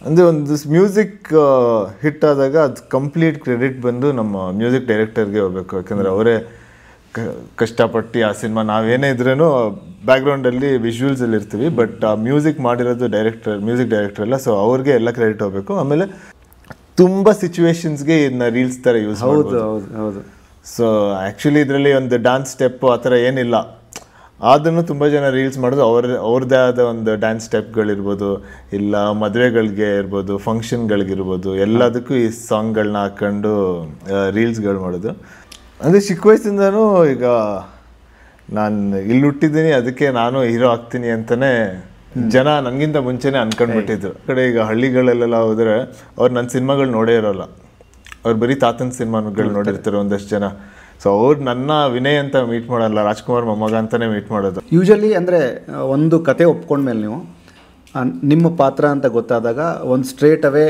ಅಂದರೆ ಒಂದು music hit ಆದಾಗ ಅದು ಕಂಪ್ಲೀಟ್ ಕ್ರೆಡಿಟ್ ಬಂದು ನಮ್ಮ ಮ್ಯೂಸಿಕ್ ಡೈರೆಕ್ಟರ್ಗೆ ಹೋಗ್ಬೇಕು. ಯಾಕಂದರೆ ಅವರೇ ಕಷ್ಟಪಟ್ಟು ಆ ಸಿನಿಮಾ ನಾವೇನೇ ಇದ್ರೂ ಬ್ಯಾಕ್ಗ್ರೌಂಡಲ್ಲಿ ವಿಜುವಲ್ಸಲ್ಲಿ ಇರ್ತೀವಿ, ಬಟ್ ಆ ಮ್ಯೂಸಿಕ್ ಮಾಡಿರೋದು ಮ್ಯೂಸಿಕ್ ಡೈರೆಕ್ಟರ್ ಅಲ್ಲ. ಸೊ ಅವ್ರಿಗೆ ಎಲ್ಲ ಕ್ರೆಡಿಟ್ ಹೋಗಬೇಕು. ಆಮೇಲೆ ತುಂಬ ಸಿಚುವೇಶನ್ಸ್ಗೆ ಇದನ್ನ ರೀಲ್ಸ್ ಥರ ಯೂಸ್ ಮಾಡ್ಬೋದು. ಹೌದು. ಸೊ ಆ್ಯಕ್ಚುಲಿ ಇದರಲ್ಲಿ ಒಂದು ಡ್ಯಾನ್ಸ್ ಸ್ಟೆಪ್ಪು ಆ ಥರ ಏನಿಲ್ಲ. ಅದನ್ನು ತುಂಬ ಜನ ರೀಲ್ಸ್ ಮಾಡೋದು ಅವ್ರದ್ದೇ ಆದ ಒಂದು ಡ್ಯಾನ್ಸ್ ಸ್ಟೆಪ್ಗಳಿರ್ಬೋದು, ಇಲ್ಲ ಮದುವೆಗಳಿಗೆ ಇರ್ಬೋದು, ಫಂಕ್ಷನ್ಗಳಿಗಿರ್ಬೋದು, ಎಲ್ಲದಕ್ಕೂ ಈ ಸಾಂಗ್ಗಳನ್ನ ಹಾಕ್ಕೊಂಡು ರೀಲ್ಸ್ಗಳು ಮಾಡೋದು. ಅಂದರೆ ಚಿಕ್ಕ ವಯಸ್ಸಿಂದನೂ ಈಗ ನಾನು ಇಲ್ಲಿ ಹುಟ್ಟಿದ್ದೀನಿ, ಅದಕ್ಕೆ ನಾನು ಹೀರೋ ಆಗ್ತೀನಿ ಅಂತಲೇ ಜನ ನನಗಿಂತ ಮುಂಚೆನೇ ಅನ್ಕೊಂಡ್ಬಿಟ್ಟಿದ್ರು. ಕಡೆ ಈಗ ಹಳ್ಳಿಗಳಲ್ಲೆಲ್ಲ ಹೋದರೆ ಅವ್ರು ನನ್ನ ಸಿನಿಮಾಗಳು ನೋಡೇ ಇರೋಲ್ಲ, ಅವ್ರು ಬರೀ ತಾತನ ಸಿನಿಮಾಗಳು ನೋಡಿರ್ತಾರೆ ಒಂದಷ್ಟು ಜನ. ಸೊ ಅವ್ರು ನನ್ನ ವಿನಯ್ ಅಂತ ಮೀಟ್ ಮಾಡಲ್ಲ, ರಾಜ್ಕುಮಾರ್ ಮೊಮ್ಮಗ ಅಂತಲೇ ಮೀಟ್ ಮಾಡೋದು. ಯೂಶಲಿ ಅಂದರೆ ಒಂದು ಕತೆ ಒಪ್ಕೊಂಡ್ಮೇಲೆ ನೀವು ನಿಮ್ಮ ಪಾತ್ರ ಅಂತ ಗೊತ್ತಾದಾಗ ಒಂದು ಸ್ಟ್ರೇಟ್ ಅವೇ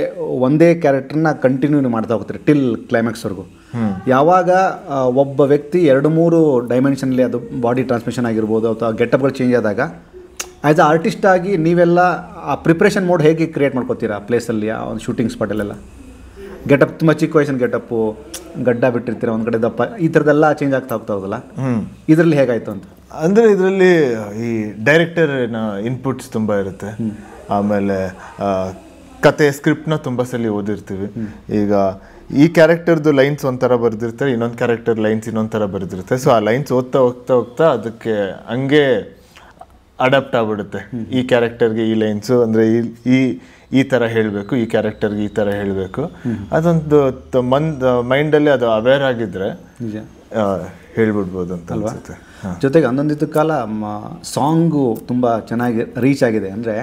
ಒಂದೇ ಕ್ಯಾರೆಕ್ಟರ್ನ ಕಂಟಿನ್ಯೂ ಮಾಡ್ತಾ ಹೋಗ್ತೀರಿ ಟಿಲ್ ಕ್ಲೈಮ್ಯಾಕ್ಸ್ವರೆಗೂ. ಯಾವಾಗ ಒಬ್ಬ ವ್ಯಕ್ತಿ 2-3 ಡೈಮೆನ್ಷನಲ್ಲಿ ಅದು ಬಾಡಿ ಟ್ರಾನ್ಸ್ಮಿಷನ್ ಆಗಿರ್ಬೋದು ಅಥವಾ ಗೆಟಪ್ಗಳು ಚೇಂಜ್ ಆದಾಗ ಆ್ಯಸ್ ಅ ಆರ್ಟಿಸ್ಟ್ ಆಗಿ ನೀವೆಲ್ಲ ಆ ಪ್ರಿಪ್ರೇಷನ್ ಮೋಡ್ ಹೇಗೆ ಕ್ರಿಯೇಟ್ ಮಾಡ್ಕೋತೀರಾ ಪ್ಲೇಸಲ್ಲಿ, ಆ ಒಂದು ಶೂಟಿಂಗ್ ಸ್ಪಾಟಲ್ಲೆಲ್ಲ? ಗೆಟಪ್ ತುಂಬ ಚಿಕ್ಕ ವಯಸ್ಸಿನ ಗೆಟಪ್ಪು, ಗಡ್ಡ ಬಿಟ್ಟಿರ್ತೀರ, ಒಂದು ಕಡೆ ದಪ್ಪ, ಈ ಥರದ್ದೆಲ್ಲ ಚೇಂಜ್ ಆಗ್ತಾ ಹೋಗೋದಲ್ಲ, ಇದರಲ್ಲಿ ಹೇಗಾಯಿತು ಅಂತ? ಅಂದರೆ ಇದರಲ್ಲಿ ಈ ಡೈರೆಕ್ಟರ್ನ ಇನ್ಪುಟ್ಸ್ ತುಂಬ ಇರುತ್ತೆ. ಆಮೇಲೆ ಕತೆ ಸ್ಕ್ರಿಪ್ಟ್ನ ತುಂಬ ಸಲ ಓದಿರ್ತೀವಿ. ಈಗ ಈ ಕ್ಯಾರೆಕ್ಟರ್ದು ಲೈನ್ಸ್ ಒಂಥರ ಬರೆದಿರ್ತಾರೆ, ಇನ್ನೊಂದು ಕ್ಯಾರೆಕ್ಟರ್ ಲೈನ್ಸ್ ಇನ್ನೊಂದು ಥರ ಬರೆದಿರುತ್ತೆ. ಸೊ ಆ ಲೈನ್ಸ್ ಓದ್ತಾ ಹೋಗ್ತಾ ಹೋಗ್ತಾ ಅದಕ್ಕೆ ಹಂಗೆ ಅಡಾಪ್ಟ್ ಆಗ್ಬಿಡುತ್ತೆ. ಈ ಕ್ಯಾರೆಕ್ಟರ್ಗೆ ಈ ಲೈನ್ಸು ಅಂದರೆ ಈ ಥರ ಹೇಳಬೇಕು, ಈ ಕ್ಯಾರೆಕ್ಟರ್ಗೆ ಈ ಥರ ಹೇಳಬೇಕು. ಅದೊಂದು ಮೈಂಡಲ್ಲಿ ಅದು ಅವೇರ್ ಆಗಿದ್ರೆ ಹೇಳ್ಬಿಡ್ಬೋದು ಅಂತ ಅನ್ಸುತ್ತೆ. ಜೊತೆಗೆ ಒಂದೊಂದಿತ್ತು ಕಾಲ ಸಾಂಗು ತುಂಬ ಚೆನ್ನಾಗಿ ರೀಚ್ ಆಗಿದೆ. ಅಂದರೆ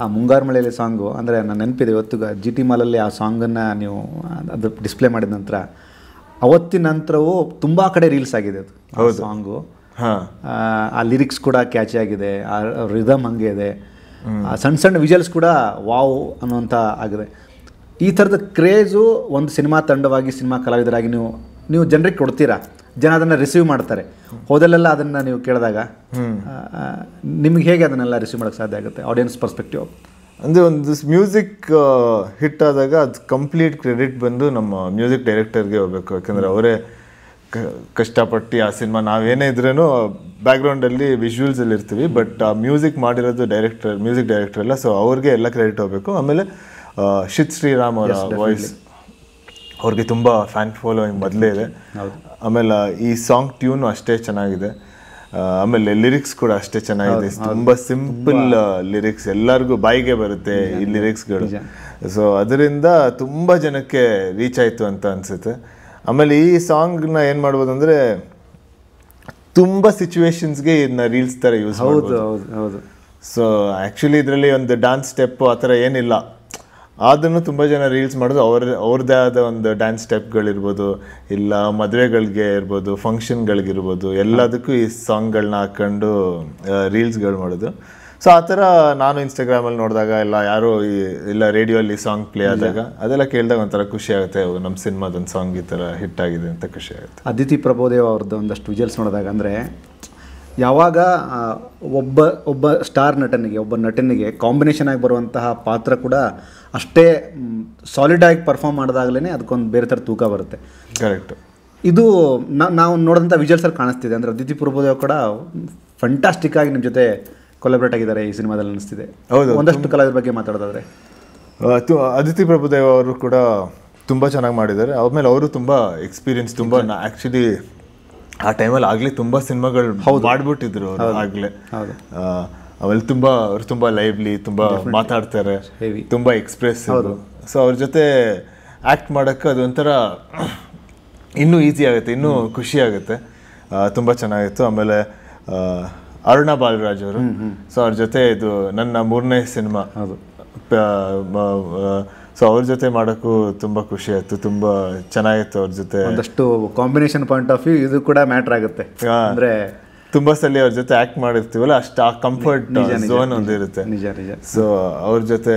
ಆ ಮುಂಗಾರು ಮಳೆಯಲ್ಲಿ ಸಾಂಗು ಅಂದರೆ ನಾನು ನೆನಪಿದೆ ಇವತ್ತು GT ಮಾಲಲ್ಲಿ ಆ ಸಾಂಗನ್ನು ನೀವು ಅದು ಡಿಸ್ಪ್ಲೇ ಮಾಡಿದ ನಂತರ ಅವತ್ತಿನ ನಂತರವೂ ತುಂಬ ಕಡೆ ರೀಲ್ಸ್ ಆಗಿದೆ ಅದು ಸಾಂಗು. ಆ ಲಿರಿಕ್ಸ್ ಕೂಡ ಕ್ಯಾಚಿ ಆಗಿದೆ, ಆ ರಿದಮ್ ಹಂಗೆ ಇದೆ, ಸಣ್ಣ ಸಣ್ಣ ವಿಜುವಲ್ಸ್ ಕೂಡ ವಾವ್ ಅನ್ನುವಂಥ ಆಗಿದೆ. ಈ ಥರದ ಕ್ರೇಜು ಒಂದು ಸಿನಿಮಾ ತಂಡವಾಗಿ ಸಿನಿಮಾ ಕಲಾವಿದರಾಗಿ ನೀವು ಜನರಿಗೆ ಕೊಡ್ತೀರಾ, ಜನ ಅದನ್ನು ರಿಸೀವ್ ಮಾಡ್ತಾರೆ. ಹೋದಲ್ಲೆಲ್ಲ ಅದನ್ನು ನೀವು ಕೇಳಿದಾಗ ನಿಮ್ಗೆ ಹೇಗೆ ಅದನ್ನೆಲ್ಲ ರಿಸೀವ್ ಮಾಡೋಕ್ಕೆ ಸಾಧ್ಯ ಆಗುತ್ತೆ ಆಡಿಯನ್ಸ್ ಪರ್ಸ್ಪೆಕ್ಟಿವ್? ಅಂದರೆ ಒಂದು ಮ್ಯೂಸಿಕ್ ಹಿಟ್ ಆದಾಗ ಅದು ಕಂಪ್ಲೀಟ್ ಕ್ರೆಡಿಟ್ ಬಂದು ನಮ್ಮ ಮ್ಯೂಸಿಕ್ ಡೈರೆಕ್ಟರ್ಗೆ ಹೋಗಬೇಕು. ಯಾಕಂದರೆ ಅವರೇ ಕಷ್ಟಪಟ್ಟು ಆ ಸಿನಿಮಾ ನಾವೇನೇ ಇದ್ರೂ ಬ್ಯಾಕ್ಗ್ರೌಂಡಲ್ಲಿ ವಿಜುವಲ್ಸಲ್ಲಿ ಇರ್ತೀವಿ, ಬಟ್ ಆ ಮ್ಯೂಸಿಕ್ ಮಾಡಿರೋದು ಮ್ಯೂಸಿಕ್ ಡೈರೆಕ್ಟರ್ ಅಲ್ಲ. ಸೊ ಅವ್ರಿಗೆ ಎಲ್ಲ ಕ್ರೆಡಿಟ್ ಹೋಗಬೇಕು. ಆಮೇಲೆ ಶಿತ್ ಶ್ರೀರಾಮ್ ಅವರ ವಾಯ್ಸ್, ಅವ್ರಿಗೆ ತುಂಬ ಫ್ಯಾನ್ ಫಾಲೋಯಿಂಗ್ ಮೊದಲೇ ಇದೆ. ಆಮೇಲೆ ಈ ಸಾಂಗ್ ಟ್ಯೂನು ಅಷ್ಟೇ ಚೆನ್ನಾಗಿದೆ. ಆಮೇಲೆ ಲಿರಿಕ್ಸ್ ಕೂಡ ಅಷ್ಟೇ ಚೆನ್ನಾಗಿದೆ. ತುಂಬ ಸಿಂಪಲ್ ಲಿರಿಕ್ಸ್, ಎಲ್ಲರಿಗೂ ಬಾಯಿಗೆ ಬರುತ್ತೆ ಈ ಲಿರಿಕ್ಸ್ಗಳು. ಸೊ ಅದರಿಂದ ತುಂಬ ಜನಕ್ಕೆ ರೀಚ್ ಆಯಿತು ಅಂತ ಅನಿಸುತ್ತೆ. ಆಮೇಲೆ ಈ ಸಾಂಗ್ನ ಏನು ಮಾಡ್ಬೋದು ಅಂದರೆ ತುಂಬ ಸಿಚುವೇಶನ್ಸ್ಗೆ ಇದನ್ನ ರೀಲ್ಸ್ ಥರ ಯೂಸ್ ಮಾಡ್ಬೋದು. ಹೌದು. ಸೊ ಆ್ಯಕ್ಚುಲಿ ಇದರಲ್ಲಿ ಒಂದು ಡ್ಯಾನ್ಸ್ ಸ್ಟೆಪ್ಪು ಆ ಥರ ಏನಿಲ್ಲ. ಅದನ್ನು ತುಂಬ ಜನ ರೀಲ್ಸ್ ಮಾಡೋದು ಅವ್ರದ್ದೇ ಆದ ಒಂದು ಡ್ಯಾನ್ಸ್ ಸ್ಟೆಪ್ಗಳಿರ್ಬೋದು, ಇಲ್ಲ ಮದುವೆಗಳಿಗೆ ಇರ್ಬೋದು, ಫಂಕ್ಷನ್ಗಳಿಗಿರ್ಬೋದು, ಎಲ್ಲದಕ್ಕೂ ಈ ಸಾಂಗ್ಗಳನ್ನ ಹಾಕ್ಕೊಂಡು ರೀಲ್ಸ್ಗಳು ಮಾಡೋದು. ಸೊ ಆ ಥರ ನಾನು ಇನ್ಸ್ಟಾಗ್ರಾಮಲ್ಲಿ ನೋಡಿದಾಗ ಇಲ್ಲ ರೇಡಿಯೋಲ್ಲಿ ಸಾಂಗ್ ಪ್ಲೇ ಆದಾಗ ಅದೆಲ್ಲ ಕೇಳಿದಾಗ ಒಂಥರ ಖುಷಿ ಆಗುತ್ತೆ. ನಮ್ಮ ಸಿನಿಮಾದೊಂದು ಸಾಂಗ್ ಈ ಥರ ಹಿಟ್ ಆಗಿದೆ ಅಂತ ಖುಷಿ ಆಗುತ್ತೆ. ಅದಿತಿ ಪ್ರಭುದೇವ ಅವ್ರದ್ದು ಒಂದಷ್ಟು ವಿಜುವಲ್ಸ್ ನೋಡಿದಾಗ ಅಂದರೆ ಯಾವಾಗ ಒಬ್ಬ ಸ್ಟಾರ್ ಒಬ್ಬ ನಟನಿಗೆ ಕಾಂಬಿನೇಷನ್ ಆಗಿ ಬರುವಂತಹ ಪಾತ್ರ ಕೂಡ ಅಷ್ಟೇ ಸಾಲಿಡಾಗಿ ಪರ್ಫಾರ್ಮ್ ಮಾಡಿದಾಗಲೇ ಅದಕ್ಕೊಂದು ಬೇರೆ ಥರ ತೂಕ ಬರುತ್ತೆ. ಕರೆಕ್ಟು. ಇದು ನಾವು ನೋಡಿದಂಥ ವಿಜುವಲ್ಸಲ್ಲಿ ಕಾಣಿಸ್ತಿದೆ. ಅಂದರೆ ಅದಿತಿ ಪ್ರಭುದೇವ ಕೂಡ ಫಂಟಾಸ್ಟಿಕ್ ಆಗಿ ನಿಮ್ಮ ಜೊತೆ ಕೊಲಾಬ್ರೇಟ್ ಆಗಿದ್ದಾರೆ ಈ ಸಿನಿಮಾದಲ್ಲಿ ಅನಿಸ್ತಿದೆ. ಹೌದು. ಒಂದಷ್ಟು ಕಲಾವಿದರ ಬಗ್ಗೆ ಮಾತಾಡೋದಾದ್ರೆ ಅದಿತಿ ಪ್ರಭುದೇವ ಅವರು ಕೂಡ ತುಂಬ ಚೆನ್ನಾಗಿ ಮಾಡಿದ್ದಾರೆ. ಆಮೇಲೆ ಅವರು ತುಂಬ ಎಕ್ಸ್ಪೀರಿಯನ್ಸ್, ತುಂಬ ಆ್ಯಕ್ಚುಲಿ ಆ ಟೈಮಲ್ಲಿ ಆಗಲೇ ತುಂಬ ಸಿನಿಮಾಗಳು ಮಾಡಿಬಿಟ್ಟಿದ್ರು ಅವರು ಆಗಲೇ. ಆಮೇಲೆ ಅವ್ರು ತುಂಬ ಲೈವ್ಲಿ, ತುಂಬ ಮಾತಾಡ್ತಾರೆ, ತುಂಬ ಎಕ್ಸ್ಪ್ರೆಸಿವ್. ಸೊ ಅವ್ರ ಜೊತೆ ಆ್ಯಕ್ಟ್ ಮಾಡೋಕ್ಕೆ ಅದೊಂಥರ ಇನ್ನೂ ಈಸಿ ಆಗುತ್ತೆ, ಇನ್ನೂ ಖುಷಿ ಆಗುತ್ತೆ. ತುಂಬ ಚೆನ್ನಾಗಿತ್ತು. ಆಮೇಲೆ ಅರುಣಾ ಬಾಲರಾಜ್ ಅವರು, ಸೊ ಅವ್ರ ಜೊತೆ ಇದು ನನ್ನ 3ನೇ ಸಿನಿಮಾ. ಸೊ ಅವ್ರ ಜೊತೆ ಮಾಡೋಕ್ಕೂ ತುಂಬ ಖುಷಿ ಆಯಿತು, ತುಂಬ ಚೆನ್ನಾಗಿತ್ತು ಅವ್ರ ಜೊತೆ. ಒಂದಷ್ಟು ಕಾಂಬಿನೇಷನ್ ಪಾಯಿಂಟ್ ಆಫ್ ವ್ಯೂ ಇದು ಕೂಡ ಮ್ಯಾಟ್ರ್ ಆಗುತ್ತೆ. ಅಂದರೆ ತುಂಬ ಸಲ ಅವ್ರ ಜೊತೆ ಆ್ಯಕ್ಟ್ ಮಾಡಿರ್ತೀವಲ್ಲ, ಅಷ್ಟು ಆ ಕಂಫರ್ಟ್ ಝೋನ್ ಒಂದಿರುತ್ತೆ. ಸೊ ಅವ್ರ ಜೊತೆ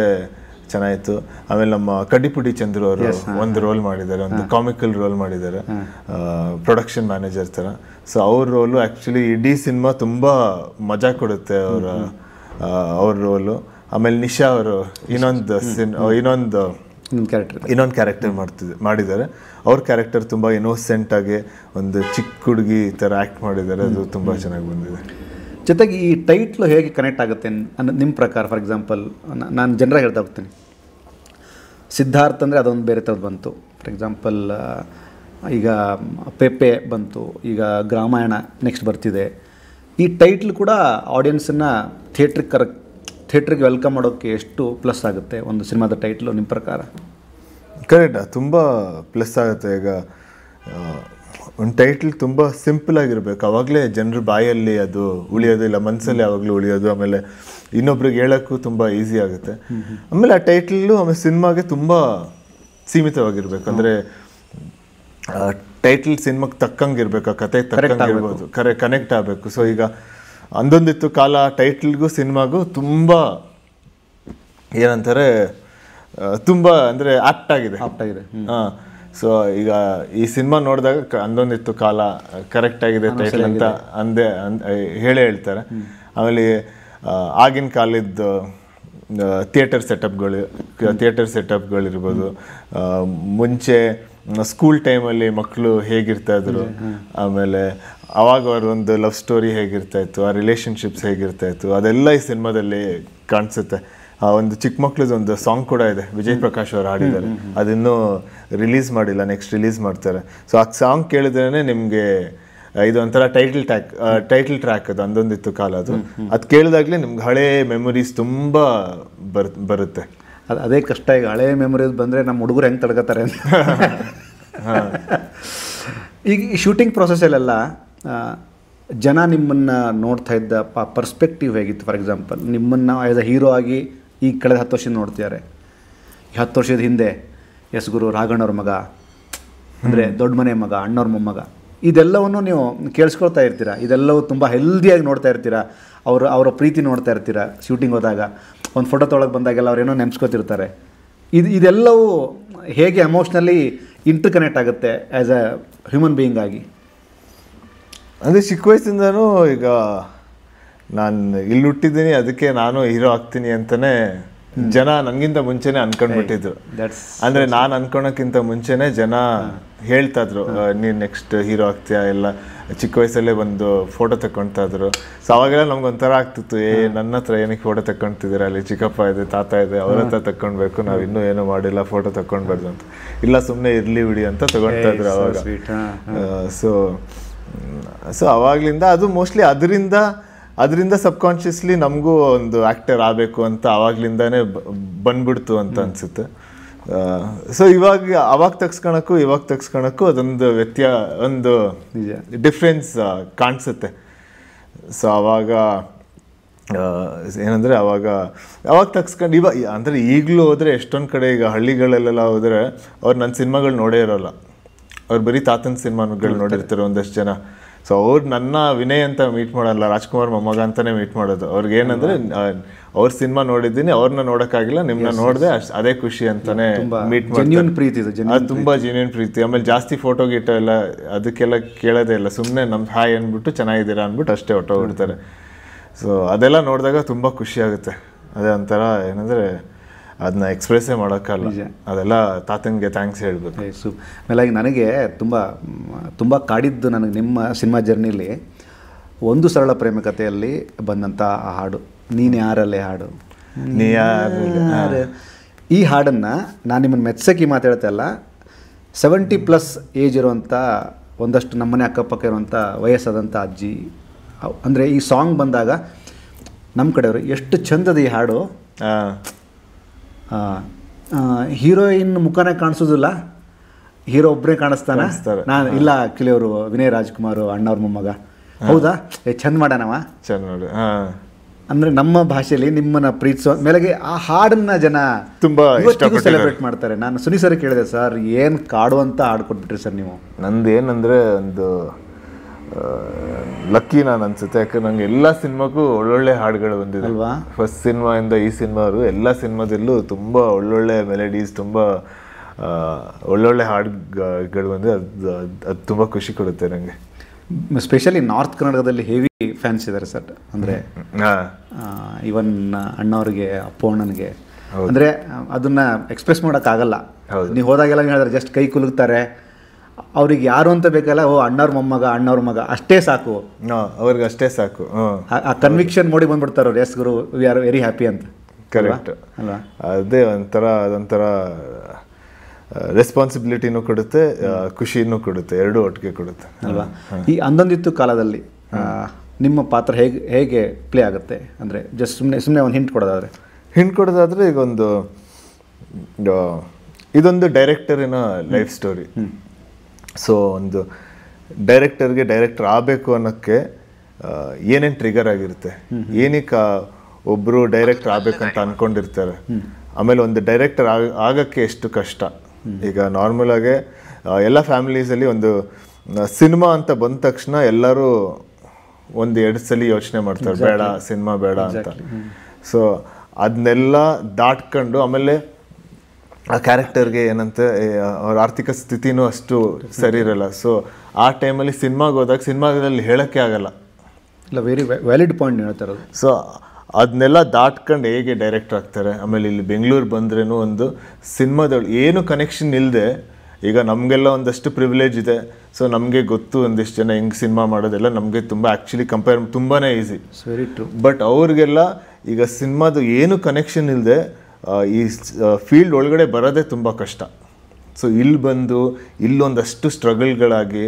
ಚೆನ್ನಾಗಿತ್ತು. ಆಮೇಲೆ ನಮ್ಮ ಕಡ್ಡಿಪುಡಿ ಚಂದ್ರು ಅವರು ಒಂದು ರೋಲ್ ಮಾಡಿದ್ದಾರೆ, ಒಂದು ಕಾಮಿಕಲ್ ರೋಲ್ ಮಾಡಿದ್ದಾರೆ, ಪ್ರೊಡಕ್ಷನ್ ಮ್ಯಾನೇಜರ್ ಥರ. ಸೊ ಅವ್ರ ರೋಲು ಆ್ಯಕ್ಚುಲಿ ಇಡೀ ಸಿನಿಮಾ ತುಂಬ ಮಜಾ ಕೊಡುತ್ತೆ ಅವ್ರ ರೋಲು. ಆಮೇಲೆ ನಿಶಾ ಅವರು ಇನ್ನೊಂದು ಕ್ಯಾರೆಕ್ಟರ್ ಮಾಡಿದ್ದಾರೆ. ಅವ್ರ ಕ್ಯಾರೆಕ್ಟರ್ ತುಂಬ ಇನ್ನೋಸೆಂಟ್ ಆಗಿ ಒಂದು ಚಿಕ್ಕ ಹುಡುಗಿ ಥರ ಆ್ಯಕ್ಟ್ ಮಾಡಿದ್ದಾರೆ. ಅದು ತುಂಬ ಚೆನ್ನಾಗಿ ಬಂದಿದೆ. ಜೊತೆಗೆ ಈ ಟೈಟ್ಲು ಹೇಗೆ ಕನೆಕ್ಟ್ ಆಗುತ್ತೆ ನಿಮ್ಮ ಪ್ರಕಾರ? ಫಾರ್ ಎಕ್ಸಾಂಪಲ್ ನಾನು ಜನರಾಗಿ ಹೇಳ್ತಾ ಹೋಗ್ತೀನಿ. ಸಿದ್ಧಾರ್ಥ ಅಂದರೆ ಅದೊಂದು ಬೇರೆ ಥರದ್ದು ಬಂತು. ಫಾರ್ ಎಕ್ಸಾಂಪಲ್ ಈಗ ಪೆಪ್ಪೆ ಬಂತು, ಈಗ ಗ್ರಾಮಾಯಣ ನೆಕ್ಸ್ಟ್ ಬರ್ತಿದೆ. ಈ ಟೈಟ್ಲ್ ಕೂಡ ಆಡಿಯನ್ಸನ್ನು ಥಿಯೇಟ್ರಿಗೆ ವೆಲ್ಕಮ್ ಮಾಡೋಕ್ಕೆ ಎಷ್ಟು ಪ್ಲಸ್ ಆಗುತ್ತೆ ಒಂದು ಸಿನಿಮಾದ ಟೈಟ್ಲು ನಿಮ್ಮ ಪ್ರಕಾರ? ಕರೆಕ್ಟಾ, ತುಂಬ ಪ್ಲಸ್ ಆಗುತ್ತೆ. ಈಗ ಒಂದು ಟೈಟ್ಲ್ ತುಂಬ ಸಿಂಪಲ್ ಆಗಿರ್ಬೇಕು, ಅವಾಗಲೇ ಜನರ ಬಾಯಲ್ಲಿ ಅದು ಉಳಿಯೋದು, ಇಲ್ಲ ಮನಸ್ಸಲ್ಲಿ ಯಾವಾಗಲೂ ಉಳಿಯೋದು. ಆಮೇಲೆ ಇನ್ನೊಬ್ರಿಗೆ ಹೇಳೋಕ್ಕೂ ತುಂಬ ಈಸಿ ಆಗುತ್ತೆ. ಆಮೇಲೆ ಆ ಟೈಟ್ಲು ಆಮೇಲೆ ಸಿನಿಮಾಗೆ ತುಂಬ ಸೀಮಿತವಾಗಿರ್ಬೇಕು. ಅಂದರೆ ಟೈಟ್ಲ್ ಸಿನಿಮಾಗೆ ತಕ್ಕಂಗೆ ಇರಬೇಕು, ಆ ಕತೆ ತಕ್ಕಂಗೆ ಇರ್ಬೋದು, ಕನೆಕ್ಟ್ ಆಗಬೇಕು. ಸೊ ಈಗ ಅಂದೊಂದಿತ್ತು ಕಾಲ ಟೈಟ್ಲ್ಗೂ ಸಿನಿಮಾಗೂ ತುಂಬ ಏನಂತಾರೆ, ತುಂಬ ಅಂದರೆ ಆಪ್ಟ್ ಆಗಿದೆ. ಹಾಂ, ಸೊ ಈಗ ಈ ಸಿನಿಮಾ ನೋಡಿದಾಗ ಅಂದೊಂದಿತ್ತು ಕಾಲ ಕರೆಕ್ಟ್ ಆಗಿದೆ ಟೈಟಲ್ ಅಂತ ಹೇಳ್ತಾರೆ. ಆಮೇಲೆ ಆಗಿನ ಕಾಲದ ಥಿಯೇಟರ್ ಸೆಟಪ್ಗಳಿರ್ಬೋದು, ಮುಂಚೆ ಸ್ಕೂಲ್ ಟೈಮಲ್ಲಿ ಮಕ್ಕಳು ಹೇಗಿರ್ತಾಯಿದ್ರು, ಆಮೇಲೆ ಆವಾಗ ಅವ್ರ ಒಂದು ಲವ್ ಸ್ಟೋರಿ ಹೇಗಿರ್ತಾಯಿತ್ತು, ಆ ರಿಲೇಷನ್ಶಿಪ್ಸ್ ಹೇಗಿರ್ತಾಯಿತ್ತು, ಅದೆಲ್ಲ ಈ ಸಿನಿಮಾದಲ್ಲಿ ಕಾಣಿಸುತ್ತೆ. ಒಂದು ಚಿಕ್ಕ ಮಕ್ಳದ್ದು ಒಂದು ಸಾಂಗ್ ಕೂಡ ಇದೆ, ವಿಜಯ್ ಪ್ರಕಾಶ್ ಅವರು ಹಾಡಿದ್ದಾರೆ. ಅದಿನ್ನೂ ರಿಲೀಸ್ ಮಾಡಿಲ್ಲ, ನೆಕ್ಸ್ಟ್ ರಿಲೀಸ್ ಮಾಡ್ತಾರೆ. ಸೊ ಆ ಸಾಂಗ್ ಕೇಳಿದ್ರೇ ನಿಮಗೆ ಇದು ಒಂಥರ ಟೈಟಲ್ ಟ್ರ್ಯಾಕ್ ಅದು ಅಂದೊಂದಿತ್ತು ಕಾಲ. ಅದು ಕೇಳಿದಾಗಲೇ ನಿಮ್ಗೆ ಹಳೇ ಮೆಮೊರೀಸ್ ತುಂಬ ಬರುತ್ತೆ. ಅದೇ ಕಷ್ಟ. ಈಗ ಹಳೇ ಮೆಮೊರೀಸ್ ಬಂದರೆ ನಮ್ಮ ಹುಡುಗರು ಹೆಂಗೆ ತಡ್ಕೋತಾರೆ ಅಂತ. ಈಗ ಈ ಶೂಟಿಂಗ್ ಪ್ರೊಸೆಸ್ಸಲ್ಲೆಲ್ಲ ಜನ ನಿಮ್ಮನ್ನು ನೋಡ್ತಾ ಇದ್ದ ಪರ್ಸ್ಪೆಕ್ಟಿವ್ ಹೇಗಿತ್ತು? ಫಾರ್ ಎಕ್ಸಾಂಪಲ್ ನಿಮ್ಮನ್ನು ಆ್ಯಸ್ ಅ ಹೀರೋ ಆಗಿ ಈಗ ಕಳೆದ 10 ವರ್ಷದಿಂದ ನೋಡ್ತಿದ್ದಾರೆ. 10 ವರ್ಷದ ಹಿಂದೆ ಎಸ್ ಗುರು, ರಾಘಣ್ಣವ್ರ ಮಗ, ಅಂದರೆ ದೊಡ್ಡ ಮನೆ ಮಗ, ಅಣ್ಣವ್ರ ಮೊಮ್ಮಗ, ಇದೆಲ್ಲವನ್ನು ನೀವು ಕೇಳಿಸ್ಕೊಳ್ತಾ ಇರ್ತೀರ. ಇದೆಲ್ಲವೂ ತುಂಬ ಹೆಲ್ದಿಯಾಗಿ ನೋಡ್ತಾ ಇರ್ತೀರ. ಅವರ ಪ್ರೀತಿ ನೋಡ್ತಾ ಇರ್ತೀರ. ಶೂಟಿಂಗ್ ಹೋದಾಗ ಒಂದು ಫೋಟೋ ತೊಗೊಳಕ್ಕೆ ಬಂದಾಗೆಲ್ಲ ಅವ್ರೇನೋ ನೆನೆಸ್ಕೊತಿರ್ತಾರೆ. ಇದೆಲ್ಲವೂ ಹೇಗೆ ಎಮೋಷ್ನಲಿ ಇಂಟರ್ ಕನೆಕ್ಟ್ ಆಗುತ್ತೆ ಆ್ಯಸ್ ಅ ಹ್ಯೂಮನ್ ಬೀಯಿಂಗ್ ಆಗಿ? ಅಂದರೆ ಚಿಕ್ಕ ವಯಸ್ಸಿಂದನೂ ಈಗ ನಾನು ಇಲ್ಲಿ ಹುಟ್ಟಿದ್ದೀನಿ, ಅದಕ್ಕೆ ನಾನು ಹೀರೋ ಆಗ್ತೀನಿ ಅಂತಲೇ ಜನ ನನಗಿಂತ ಮುಂಚೆನೇ ಅನ್ಕೊಂಡ್ಬಿಟ್ಟಿದ್ರು. ಅಂದರೆ ನಾನು ಅನ್ಕೊಳಕ್ಕಿಂತ ಮುಂಚೆನೇ ಜನ ಹೇಳ್ತಾ ಇದ್ರು, ನೀನು ನೆಕ್ಸ್ಟ್ ಹೀರೋ ಆಗ್ತೀಯಾ, ಎಲ್ಲ ಚಿಕ್ಕ ವಯಸ್ಸಲ್ಲೇ ಬಂದು ಫೋಟೋ ತಗೊಳ್ತಾ ಇದ್ರು. ಸೊ ಅವಾಗೆಲ್ಲ ನಮ್ಗೊಂಥರ ಆಗ್ತಿತ್ತು, ನನ್ನ ಹತ್ರ ಏನಕ್ಕೆ ಫೋಟೋ ತಗೊಳ್ತಿದ್ದೀರ, ಅಲ್ಲಿ ಚಿಕ್ಕಪ್ಪ ಇದೆ, ತಾತ ಇದೆ, ಅವ್ರ ಹತ್ರ ತಗೊಳ್ಬೇಕು, ನಾವು ಇನ್ನೂ ಏನೂ ಮಾಡಿಲ್ಲ, ಫೋಟೋ ತಗೊಳ್ಬಾರ್ದು ಅಂತ. ಇಲ್ಲ ಸುಮ್ಮನೆ ಇರಲಿ ಬಿಡಿ ಅಂತ ತಗೊಳ್ತಾ ಇದ್ರು ಅವಾಗ. ಸೊ ಅವಾಗಲಿಂದ ಅದು ಮೋಸ್ಟ್ಲಿ ಅದರಿಂದ ಸಬ್ಕಾನ್ಷಿಯಸ್ಲಿ ನಮಗೂ ಒಂದು ಆ್ಯಕ್ಟರ್ ಆಗಬೇಕು ಅಂತ ಆವಾಗಲಿಂದಾನೇ ಬಂದ್ಬಿಡ್ತು ಅಂತ ಅನಿಸುತ್ತೆ. ಸೊ ಅವಾಗ ತಗ್ಸ್ಕೊಳಕ್ಕೂ ಅದೊಂದು ಒಂದು ಡಿಫ್ರೆನ್ಸ್ ಕಾಣಿಸುತ್ತೆ. ಸೊ ಅವಾಗ ಏನಂದರೆ ಅವಾಗ ತಗ್ಸ್ಕೊಂಡು ಅಂದರೆ ಈಗಲೂ ಹೋದರೆ ಎಷ್ಟೊಂದು ಕಡೆ ಈಗ ಹಳ್ಳಿಗಳಲ್ಲೆಲ್ಲ ಹೋದರೆ ಅವ್ರು ನನ್ನ ಸಿನಿಮಾಗಳು ನೋಡೇ ಇರೋಲ್ಲ. ಅವ್ರು ಬರೀ ತಾತನ ಸಿನಿಮಾಗಳು ನೋಡಿರ್ತಾರೆ ಒಂದಷ್ಟು ಜನ. ಸೊ ಅವ್ರು ನನ್ನ ವಿನಯ್ ಅಂತ ಮೀಟ್ ಮಾಡಲ್ಲ, ರಾಜ್ಕುಮಾರ್ ಮೊಮ್ಮಗ ಅಂತಲೇ ಮೀಟ್ ಮಾಡೋದು. ಅವ್ರಿಗೆ ಏನಂದರೆ ಅವ್ರ ಸಿನಿಮಾ ನೋಡಿದ್ದೀನಿ, ಅವ್ರನ್ನ ನೋಡೋಕ್ಕಾಗಿಲ್ಲ, ನಿಮ್ಮನ್ನ ನೋಡಿದೆ, ಅದೇ ಖುಷಿ ಅಂತಲೇ ಮೀಟ್ ಮಾಡಿ. ಅದು ತುಂಬ ಜೆನ್ಯೂನ್ ಪ್ರೀತಿ. ಆಮೇಲೆ ಜಾಸ್ತಿ ಫೋಟೋ ಗೀಟೋ ಎಲ್ಲ ಅದಕ್ಕೆಲ್ಲ ಕೇಳೋದೇ ಇಲ್ಲ, ಸುಮ್ಮನೆ ನಮ್ಮ ಹಾಯ್ ಅಂದ್ಬಿಟ್ಟು ಚೆನ್ನಾಗಿದ್ದೀರಾ ಅಂದ್ಬಿಟ್ಟು ಅಷ್ಟೇ ಹೊಟ್ಟೋಗ್ಬಿಡ್ತಾರೆ. ಸೊ ಅದೆಲ್ಲ ನೋಡಿದಾಗ ತುಂಬ ಖುಷಿ ಆಗುತ್ತೆ. ಅದೇ ಒಂಥರ ಏನಂದರೆ ಅದನ್ನ ಎಕ್ಸ್ಪ್ರೆಸ್ಸೇ ಮಾಡೋಕ್ಕಲ್ಲ, ಅದೆಲ್ಲ ತಾತನಿಗೆ ಥ್ಯಾಂಕ್ಸ್ ಹೇಳಬೇಕು. ಮೇಲಾಗಿ ನನಗೆ ತುಂಬ ಕಾಡಿದ್ದು ನನಗೆ ನಿಮ್ಮ ಸಿನಿಮಾ ಜರ್ನಿಲಿ ಒಂದು ಸರಳ ಪ್ರೇಮ ಕಥೆಯಲ್ಲಿ ಬಂದಂಥ ಆ ಹಾಡು, ನೀನು ಯಾರಲ್ಲೇ ಹಾಡು, ನೀ ಯಾರು. ಈ ಹಾಡನ್ನು ನಾನು ನಿಮ್ಮನ್ನು ಮೆಚ್ಚಕ್ಕೆ ಮಾತಾಡ್ತಾ ಇಲ್ಲ, 70+ ಏಜ್ ಇರುವಂಥ ಒಂದಷ್ಟು ನಮ್ಮನೆ ಅಕ್ಕಪಕ್ಕ ಇರುವಂಥ ವಯಸ್ಸಾದಂಥ ಅಜ್ಜಿ, ಅಂದರೆ ಈ ಸಾಂಗ್ ಬಂದಾಗ ನಮ್ಮ ಕಡೆಯವರು ಎಷ್ಟು ಚಂದದ ಈ ಹಾಡು. ಹೀರೋಯಿನ್ ಮುಖನೇ ಕಾಣಿಸೋದಿಲ್ಲ, ಹೀರೋ ಒಬ್ಬರೇ ಕಾಣಿಸ್ತಾನೆ. ನಾನು ಇಲ್ಲ, ಆ್ಯಕ್ಚುಲಿ ಅವರು ವಿನಯ್ ರಾಜ್ಕುಮಾರ್ ಅಣ್ಣವ್ರ ಮೊಮ್ಮಗ. ಹೌದಾ, ಚಂದ ಮಾಡೋಣವ ಅಂದರೆ ನಮ್ಮ ಭಾಷೆಯಲ್ಲಿ ನಿಮ್ಮನ್ನು ಪ್ರೀತಿಸೋ ಮೇಲೆಗೆ ಆ ಹಾಡನ್ನ ಜನ ತುಂಬ ಸೆಲೆಬ್ರೇಟ್ ಮಾಡ್ತಾರೆ. ನಾನು ಸುನಿ ಸರ್ ಕೇಳಿದೆ, ಸರ್ ಏನು ಕಾಡು ಅಂತ ಹಾಡು ಕೊಟ್ಬಿಟ್ರಿ ಸರ್ ನೀವು. ನಂದು ಏನಂದರೆ ಒಂದು ಲಕ್ಕಿ ನಾನು ಅನ್ಸುತ್ತೆ, ಯಾಕಂದ್ರೆ ನಂಗೆ ಎಲ್ಲ ಸಿನಿಮಾಗೂ ಒಳ್ಳೊಳ್ಳೆ ಹಾಡುಗಳು ಬಂದಿದೆ ಅಲ್ವಾ. ಫಸ್ಟ್ ಸಿನಿಮಾಯಿಂದ ಈ ಸಿನಿಮಾರು ಎಲ್ಲ ಸಿನಿಮಾದಲ್ಲೂ ತುಂಬ ಒಳ್ಳೊಳ್ಳೆ ಮೆಲಡೀಸ್, ತುಂಬ ಒಳ್ಳೊಳ್ಳೆ ಹಾಡುಗಳು ಬಂದರೆ ಅದು ತುಂಬ ಖುಷಿ ಕೊಡುತ್ತೆ ನನಗೆ. ಸ್ಪೆಷಲಿ ನಾರ್ತ್ ಕನ್ನಡದಲ್ಲಿ ಹೆವಿ ಫ್ಯಾನ್ಸ್ ಇದ್ದಾರೆ ಸರ್. ಅಂದರೆ ಇವನ್ ಅಣ್ಣವ್ರಿಗೆ, ಅಪ್ಪು ಅಣ್ಣನಿಗೆ, ಅಂದರೆ ಅದನ್ನು ಎಕ್ಸ್ಪ್ರೆಸ್ ಮಾಡೋಕ್ಕಾಗಲ್ಲ. ನೀವು ಹೋದಾಗೆಲ್ಲ ಹೇಳಿದ್ರೆ ಜಸ್ಟ್ ಕೈ ಕುಲುಕ್ತಾರೆ. ಅವ್ರಿಗೆ ಯಾರು ಅಂತ ಬೇಕಲ್ಲ, ಓ ಅಣ್ಣವ್ರ ಮೊಮ್ಮಗ, ಅಣ್ಣವ್ರ ಮಗ ಅಷ್ಟೇ ಸಾಕು, ಅವ್ರಿಗೆ ಅಷ್ಟೇ ಸಾಕು. ಆ ಕನ್ವಿಕ್ಷನ್ ನೋಡಿ ಬಂದ್ಬಿಡ್ತಾರೆ ಅವ್ರು, yes guru we are very happy ಅಂತ. ಕರೆಕ್ಟ್. ಅದೇ ಅದೊಂಥರ ರೆಸ್ಪಾನ್ಸಿಬಿಲಿಟಿನೂ ಕೊಡುತ್ತೆ, ಖುಷಿನೂ ಕೊಡುತ್ತೆ, ಎರಡೂ ಒಟ್ಟಿಗೆ ಕೊಡುತ್ತೆ ಅಲ್ವಾ. ಈ ಅಂದೊಂದಿತ್ತು ಕಾಲದಲ್ಲಿ ನಿಮ್ಮ ಪಾತ್ರ ಹೇಗೆ ಪ್ಲೇ ಆಗುತ್ತೆ ಅಂದರೆ ಜಸ್ಟ್ ಸುಮ್ಮನೆ ಒಂದು ಹಿಂಟ್ ಕೊಡೋದಾದರೆ ಈಗ ಇದೊಂದು ಡೈರೆಕ್ಟರಿನ ಲೈಫ್ ಸ್ಟೋರಿ. ಸೊ ಒಂದು ಡೈರೆಕ್ಟರ್ ಆಗಬೇಕು ಅನ್ನೋಕ್ಕೆ ಏನೇನು ಟ್ರಿಗರ್ ಆಗಿರುತ್ತೆ, ಏನಕ್ಕೆ ಒಬ್ಬರು ಡೈರೆಕ್ಟರ್ ಆಗಬೇಕಂತ ಅಂದ್ಕೊಂಡಿರ್ತಾರೆ, ಆಮೇಲೆ ಒಂದು ಡೈರೆಕ್ಟರ್ ಆಗೋಕ್ಕೆ ಎಷ್ಟು ಕಷ್ಟ. ಈಗ ನಾರ್ಮಲ್ ಆಗಿ ಎಲ್ಲ ಫ್ಯಾಮಿಲೀಸಲ್ಲಿ ಒಂದು ಸಿನಿಮಾ ಅಂತ ಬಂದ ತಕ್ಷಣ ಎಲ್ಲರೂ ಒಂದು 2 ಸಲ ಯೋಚನೆ ಮಾಡ್ತಾರೆ, ಬೇಡ ಸಿನಿಮಾ ಬೇಡ ಅಂತ. ಸೊ ಅದನ್ನೆಲ್ಲ ದಾಟ್ಕೊಂಡು ಆಮೇಲೆ ಆ ಕ್ಯಾರೆಕ್ಟರ್ಗೆ ಏನಂತ ಅವ್ರ ಆರ್ಥಿಕ ಸ್ಥಿತಿನೂ ಅಷ್ಟು ಸರಿ ಇರಲ್ಲ. ಸೊ ಆ ಟೈಮಲ್ಲಿ ಸಿನಿಮಾಗೆ ಹೋದಾಗ ಸಿನಿಮಾದಲ್ಲಿ ಹೇಳೋಕ್ಕೆ ಆಗಲ್ಲ. ಇಲ್ಲ, ವೆರಿ ವ್ಯಾಲಿಡ್ ಪಾಯಿಂಟ್ ಹೇಳ್ತಾರೆ. ಸೊ ಅದನ್ನೆಲ್ಲ ದಾಟ್ಕೊಂಡು ಹೇಗೆ ಡೈರೆಕ್ಟರ್ ಆಗ್ತಾರೆ. ಆಮೇಲೆ ಇಲ್ಲಿ ಬೆಂಗಳೂರು ಬಂದ್ರೂ ಒಂದು ಸಿನಿಮಾದೊಳಗೆ ಏನು ಕನೆಕ್ಷನ್ ಇಲ್ಲದೆ, ಈಗ ನಮಗೆಲ್ಲ ಒಂದಷ್ಟು ಪ್ರಿವಿಲೇಜ್ ಇದೆ. ಸೊ ನಮಗೆ ಗೊತ್ತು ಒಂದಿಷ್ಟು ಜನ ಹೆಂಗೆ ಸಿನಿಮಾ ಮಾಡೋದೆಲ್ಲ ನಮಗೆ ತುಂಬ ಆ್ಯಕ್ಚುಲಿ ಕಂಪೇರ್ ತುಂಬಾ ಈಸಿ. Very true. ಬಟ್ ಅವ್ರಿಗೆಲ್ಲ ಈಗ ಸಿನಿಮಾದು ಏನು ಕನೆಕ್ಷನ್ ಇಲ್ಲದೆ ಈ ಫೀಲ್ಡ್ ಒಳಗಡೆ ಬರೋದೇ ತುಂಬ ಕಷ್ಟ. ಸೊ ಇಲ್ಲಿ ಬಂದು ಇಲ್ಲೊಂದಷ್ಟು ಸ್ಟ್ರಗಲ್ಗಳಾಗಿ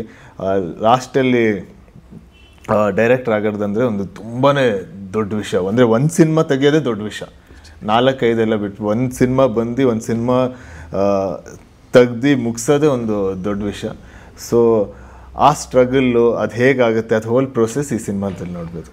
ಲಾಸ್ಟಲ್ಲಿ ಡೈರೆಕ್ಟರ್ ಆಗೋದಂದರೆ ಒಂದು ತುಂಬಾ ದೊಡ್ಡ ವಿಷಯ. ಅಂದರೆ ಒಂದು ಸಿನಿಮಾ ತೆಗಿಯೋದೇ ದೊಡ್ಡ ವಿಷಯ. 4-5 ಎಲ್ಲ ಬಿಟ್ಟು ಒಂದು ಸಿನಿಮಾ ಬಂದು ಒಂದು ಸಿನಿಮಾ ತೆಗ್ದು ಮುಗಿಸೋದೇ ಒಂದು ದೊಡ್ಡ ವಿಷಯ. ಸೊ ಆ ಸ್ಟ್ರಗಲ್ಲು ಅದು ಹೇಗಾಗುತ್ತೆ, ಅದು ಹೋಲ್ ಪ್ರೋಸೆಸ್ ಈ ಸಿನಿಮಾದಲ್ಲಿ ನೋಡ್ಬೋದು.